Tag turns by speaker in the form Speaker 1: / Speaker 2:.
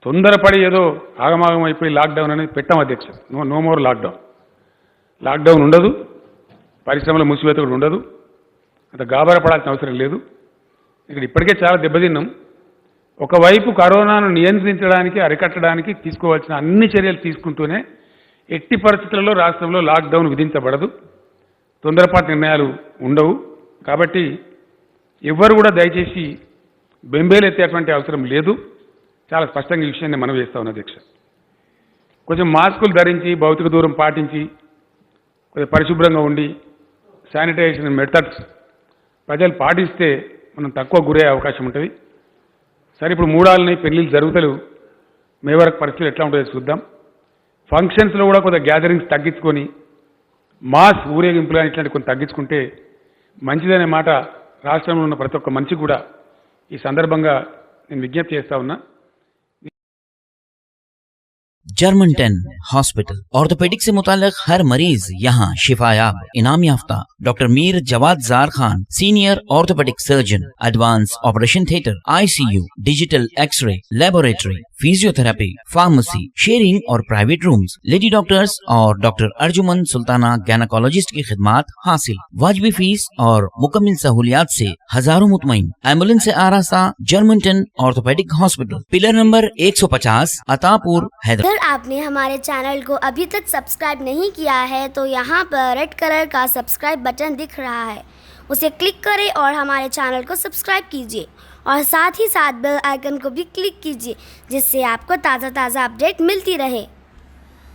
Speaker 1: తొందరపడి ఏదో ఆగమాగం అయిపోయి లాక్డౌన్ అనేది పెట్టాం అధ్యక్ష. నో మోర్ లాక్డౌన్ ఉండదు, పరిశ్రమల మూసివేత కూడా ఉండదు, అంత గాబరపడాల్సిన అవసరం లేదు. ఇక్కడ ఇప్పటికే చాలా దెబ్బతిన్నాం. ఒకవైపు కరోనాను నియంత్రించడానికి అరికట్టడానికి తీసుకోవాల్సిన అన్ని చర్యలు తీసుకుంటూనే ఎట్టి పరిస్థితులలో రాష్ట్రంలో లాక్డౌన్ విధించబడదు, తొందరపాటు నిర్ణయాలు ఉండవు. కాబట్టి ఎవ్వరు కూడా దయచేసి బెంబేలెత్తేటువంటి అవసరం లేదు. చాలా స్పష్టంగా ఈ విషయాన్ని మనం చేస్తా ఉన్నాం అధ్యక్ష. కొంచెం మాస్కులు ధరించి, భౌతిక దూరం పాటించి, కొంచెం పరిశుభ్రంగా ఉండి, శానిటైజేషన్ మెథడ్స్ ప్రజలు పాటిస్తే మనం తక్కువ గురయ్యే అవకాశం ఉంటుంది. సరే, ఇప్పుడు మూడాలని పెళ్లిళ్ళు జరుగుతలు, మే వరకు పరిస్థితులు ఎట్లా ఉంటుందో చూద్దాం. ఫంక్షన్స్లో కూడా కొంత గ్యాదరింగ్స్ తగ్గించుకొని మాస్ ఊరేగింపులు ఇట్లాంటి కొంత తగ్గించుకుంటే మంచిదనే మాట రాష్ట్రంలో ఉన్న ప్రతి ఒక్క మనిషి కూడా ఈ సందర్భంగా నేను విజ్ఞప్తి చేస్తా ఉన్నా.
Speaker 2: जर्मन 10 हॉस्पिटल ऑर्थोपेडिक से मुताल्लिक हर मरीज यहाँ शिफायाब। इनाम याफ्ता doctor Mir Jawad Zar Khan, senior orthopaedic surgeon, advance operation theatre, ICU, digital x ray, laboratory, physiotherapy, pharmacy, sharing और प्राइवेट रूम्स, लेडी डॉक्टर्स और डॉक्टर अर्जुमन सुल्ताना गैनाकोलॉजिस्ट की खिदमात हासिल। वाजबी फीस और मुकम्मल सहूलियात से हजारों मुतमईन। एम्बुलेंस से आरास्ता German 10 orthopaedic hospital, pillar number 150, Attapur, Hyderabad.
Speaker 3: अगर आपने हमारे चैनल को अभी तक सब्सक्राइब नहीं किया है तो यहाँ पर रेड कलर का सब्सक्राइब बटन दिख रहा है, उसे क्लिक करें और हमारे चैनल को सब्सक्राइब कीजिए और साथ ही साथ बेल आइकन को भी क्लिक कीजिए, जिससे आपको ताज़ा अपडेट मिलती रहे।